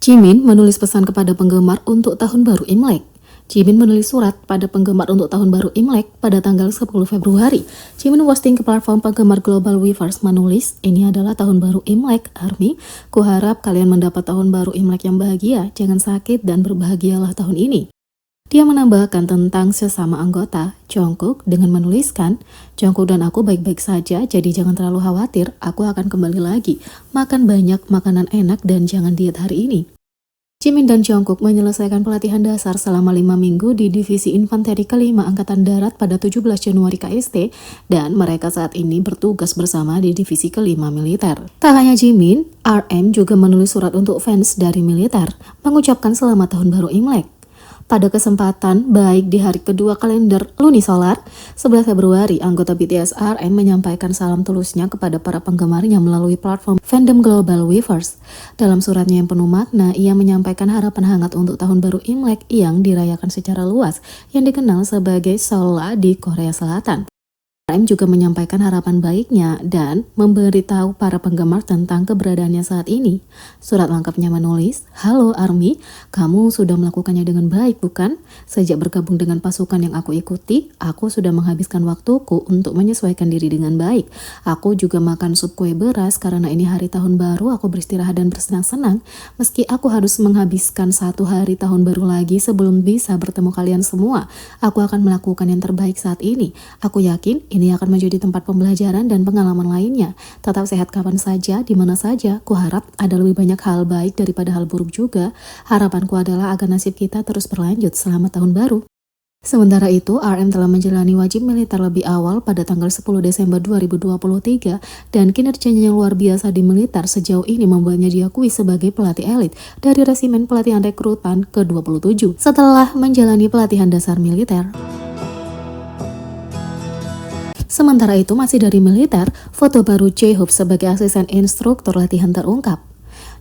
Jimin menulis pesan kepada penggemar untuk tahun baru Imlek. Jimin menulis surat pada penggemar untuk tahun baru Imlek pada tanggal 10 Februari. Jimin posting ke platform penggemar Global Weverse menulis, "Ini adalah tahun baru Imlek, ARMY. Kuharap kalian mendapat tahun baru Imlek yang bahagia, jangan sakit dan berbahagialah tahun ini." Dia menambahkan tentang sesama anggota, Jungkook, dengan menuliskan, "Jungkook dan aku baik-baik saja, jadi jangan terlalu khawatir, aku akan kembali lagi. Makan banyak makanan enak dan jangan diet hari ini." Jimin dan Jungkook menyelesaikan pelatihan dasar selama 5 minggu di Divisi Infanteri ke-5 Angkatan Darat pada 17 Januari KST, dan mereka saat ini bertugas bersama di Divisi ke-5 Militer. Tak hanya Jimin, RM juga menulis surat untuk fans dari militer, mengucapkan selamat tahun baru Imlek. Pada kesempatan baik di hari kedua kalender lunisolar, 11 Februari, anggota BTS RM menyampaikan salam tulusnya kepada para penggemarnya melalui platform fandom Global Weverse. Dalam suratnya yang penuh makna, ia menyampaikan harapan hangat untuk tahun baru Imlek yang dirayakan secara luas, yang dikenal sebagai Seolla di Korea Selatan. RM juga menyampaikan harapan baiknya dan memberitahu para penggemar tentang keberadaannya saat ini. Surat lengkapnya menulis, "Halo ARMY, kamu sudah melakukannya dengan baik bukan? Sejak bergabung dengan pasukan yang aku ikuti, aku sudah menghabiskan waktuku untuk menyesuaikan diri dengan baik. Aku juga makan sup kue beras karena ini hari tahun baru, aku beristirahat dan bersenang-senang. Meski aku harus menghabiskan 1 hari tahun baru lagi sebelum bisa bertemu kalian semua, aku akan melakukan yang terbaik saat ini. Aku yakin ini akan menjadi tempat pembelajaran dan pengalaman lainnya. Tetap sehat kapan saja, di mana saja. Kuharap ada lebih banyak hal baik daripada hal buruk juga. Harapanku adalah agar nasib kita terus berlanjut. Selamat tahun baru." Sementara itu, RM telah menjalani wajib militer lebih awal pada tanggal 10 Desember 2023 dan kinerjanya yang luar biasa di militer sejauh ini membuatnya diakui sebagai pelatih elit dari Resimen Pelatihan Rekrutan ke-27 setelah menjalani pelatihan dasar militer. Sementara itu, masih dari militer, foto baru J-Hope sebagai asisten instruktur latihan terungkap.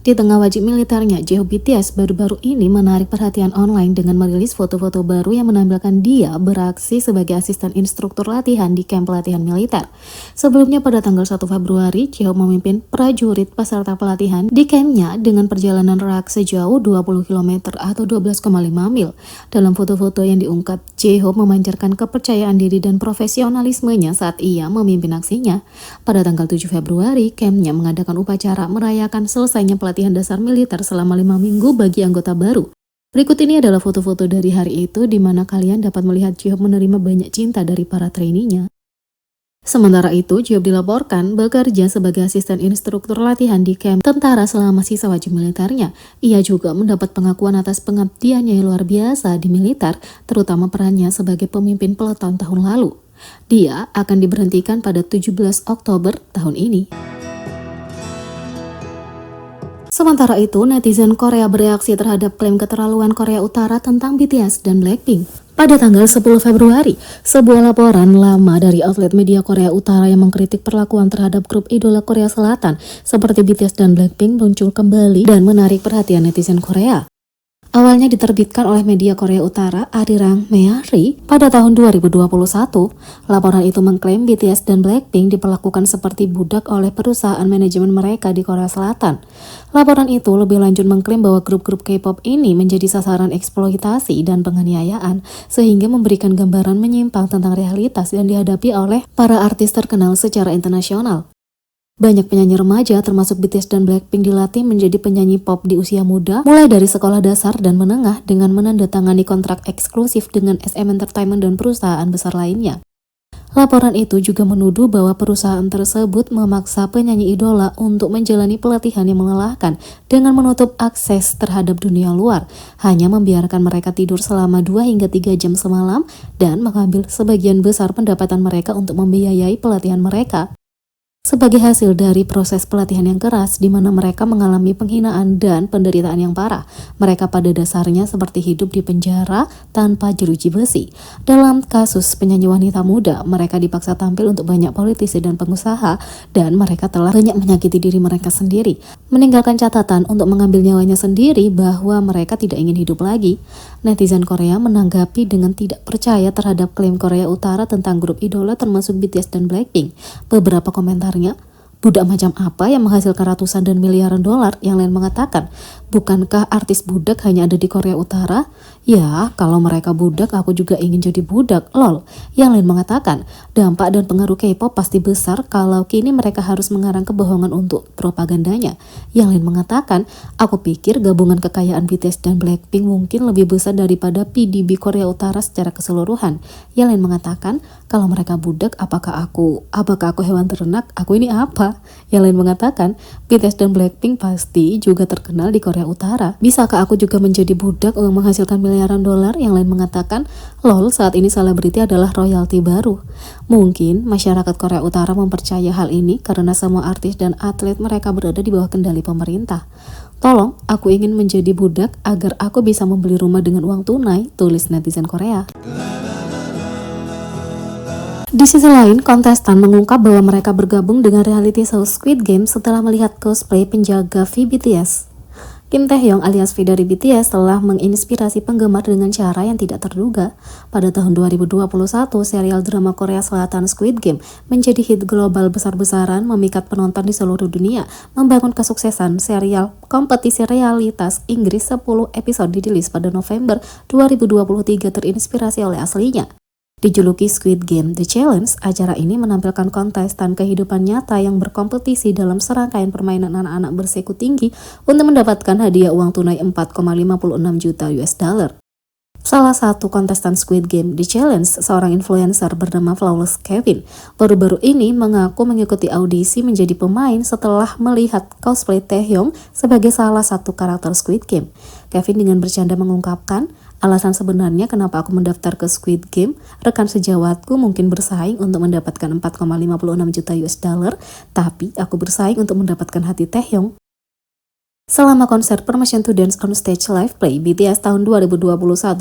Di tengah wajib militernya, J-Hope BTS baru-baru ini menarik perhatian online dengan merilis foto-foto baru yang menampilkan dia beraksi sebagai asisten instruktur latihan di kamp pelatihan militer. Sebelumnya pada tanggal 1 Februari, J-Hope memimpin prajurit peserta pelatihan di kampnya dengan perjalanan rak sejauh 20 km atau 12,5 mil. Dalam foto-foto yang diungkap, J-Hope memancarkan kepercayaan diri dan profesionalismenya saat ia memimpin aksinya. Pada tanggal 7 Februari, kampnya mengadakan upacara merayakan selesainya pelatihan dasar militer selama 5 minggu bagi anggota baru. Berikut ini adalah foto-foto dari hari itu di mana kalian dapat melihat J-Hope menerima banyak cinta dari para trainee-nya. Sementara itu, J-Hope dilaporkan bekerja sebagai asisten instruktur latihan di kamp tentara selama sisa wajib militernya. Ia juga mendapat pengakuan atas pengabdiannya yang luar biasa di militer, terutama perannya sebagai pemimpin peleton tahun lalu. Dia akan diberhentikan pada 17 Oktober tahun ini. Sementara itu, netizen Korea bereaksi terhadap klaim keterlaluan Korea Utara tentang BTS dan Blackpink. Pada tanggal 10 Februari, sebuah laporan lama dari outlet media Korea Utara yang mengkritik perlakuan terhadap grup idola Korea Selatan seperti BTS dan Blackpink muncul kembali dan menarik perhatian netizen Korea. Awalnya diterbitkan oleh media Korea Utara Arirang Meari pada tahun 2021, laporan itu mengklaim BTS dan Blackpink diperlakukan seperti budak oleh perusahaan manajemen mereka di Korea Selatan. Laporan itu lebih lanjut mengklaim bahwa grup-grup K-pop ini menjadi sasaran eksploitasi dan penganiayaan, sehingga memberikan gambaran menyimpang tentang realitas yang dihadapi oleh para artis terkenal secara internasional. Banyak penyanyi remaja termasuk BTS dan Blackpink dilatih menjadi penyanyi pop di usia muda mulai dari sekolah dasar dan menengah dengan menandatangani kontrak eksklusif dengan SM Entertainment dan perusahaan besar lainnya. Laporan itu juga menuduh bahwa perusahaan tersebut memaksa penyanyi idola untuk menjalani pelatihan yang melelahkan dengan menutup akses terhadap dunia luar, hanya membiarkan mereka tidur selama 2 hingga 3 jam semalam dan mengambil sebagian besar pendapatan mereka untuk membiayai pelatihan mereka. Sebagai hasil dari proses pelatihan yang keras di mana mereka mengalami penghinaan dan penderitaan yang parah, mereka pada dasarnya seperti hidup di penjara tanpa jeruji besi. Dalam kasus penyanyi wanita muda, mereka dipaksa tampil untuk banyak politisi dan pengusaha, dan mereka telah banyak menyakiti diri mereka sendiri, meninggalkan catatan untuk mengambil nyawanya sendiri bahwa mereka tidak ingin hidup lagi. Netizen Korea menanggapi dengan tidak percaya terhadap klaim Korea Utara tentang grup idola termasuk BTS dan Blackpink. Beberapa komentarnya, Budak macam apa yang menghasilkan ratusan dan miliaran dolar? Yang lain mengatakan, bukankah artis budak hanya ada di Korea Utara? Ya, kalau mereka budak, aku juga ingin jadi budak, lol. Yang lain mengatakan, dampak dan pengaruh K-pop pasti besar kalau kini mereka harus mengarang kebohongan untuk propagandanya. Yang lain mengatakan, aku pikir gabungan kekayaan BTS dan Blackpink mungkin lebih besar daripada PDB Korea Utara secara keseluruhan. Yang lain mengatakan, kalau mereka budak, apakah aku hewan ternak? Aku ini apa? Yang lain mengatakan, BTS dan Blackpink pasti juga terkenal di Korea Utara. Bisakah aku juga menjadi budak untuk menghasilkan miliaran dolar? Yang lain mengatakan, lol, saat ini selebriti adalah royalti baru. Mungkin masyarakat Korea Utara mempercaya hal ini karena semua artis dan atlet mereka berada di bawah kendali pemerintah. Tolong, aku ingin menjadi budak agar aku bisa membeli rumah dengan uang tunai, tulis netizen Korea. Di sisi lain, kontestan mengungkap bahwa mereka bergabung dengan reality show Squid Game setelah melihat cosplay penjaga V BTS. Kim Taehyung alias V dari BTS telah menginspirasi penggemar dengan cara yang tidak terduga. Pada tahun 2021, serial drama Korea Selatan Squid Game menjadi hit global besar-besaran, memikat penonton di seluruh dunia, membangun kesuksesan serial kompetisi realitas Inggris 10 episode dirilis pada November 2023 terinspirasi oleh aslinya. Dijuluki Squid Game The Challenge, acara ini menampilkan kontestan kehidupan nyata yang berkompetisi dalam serangkaian permainan anak-anak bersiko tinggi untuk mendapatkan hadiah uang tunai 4,56 juta US dollar. Salah satu kontestan Squid Game The Challenge, seorang influencer bernama Flawless Kevin, baru-baru ini mengaku mengikuti audisi menjadi pemain setelah melihat cosplay Taehyung sebagai salah satu karakter Squid Game. Kevin dengan bercanda mengungkapkan, alasan sebenarnya kenapa aku mendaftar ke Squid Game, rekan sejawatku mungkin bersaing untuk mendapatkan 4,56 juta US dollar, tapi aku bersaing untuk mendapatkan hati Taehyung. Selama konser Permission to Dance on Stage Live Play BTS tahun 2021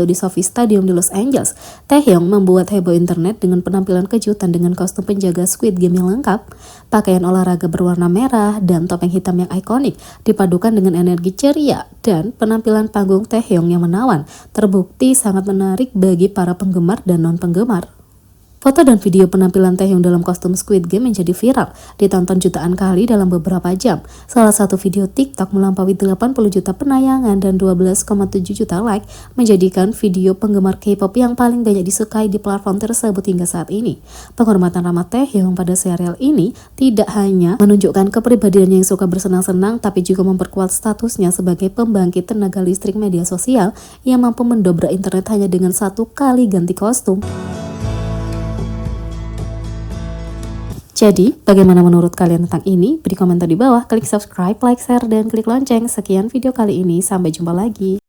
di SoFi Stadium di Los Angeles, Taehyung membuat heboh internet dengan penampilan kejutan dengan kostum penjaga Squid Game yang lengkap, pakaian olahraga berwarna merah, dan topeng hitam yang ikonik, dipadukan dengan energi ceria dan penampilan panggung Taehyung yang menawan, terbukti sangat menarik bagi para penggemar dan non-penggemar. Foto dan video penampilan Taehyung dalam kostum Squid Game menjadi viral, ditonton jutaan kali dalam beberapa jam. Salah satu video TikTok melampaui 80 juta penayangan dan 12,7 juta like, menjadikan video penggemar K-pop yang paling banyak disukai di platform tersebut hingga saat ini. Penghormatan ramah Taehyung pada serial ini tidak hanya menunjukkan kepribadiannya yang suka bersenang-senang, tapi juga memperkuat statusnya sebagai pembangkit tenaga listrik media sosial yang mampu mendobrak internet hanya dengan satu kali ganti kostum. Jadi, bagaimana menurut kalian tentang ini? Beri komentar di bawah, klik subscribe, like, share, dan klik lonceng. Sekian video kali ini, sampai jumpa lagi.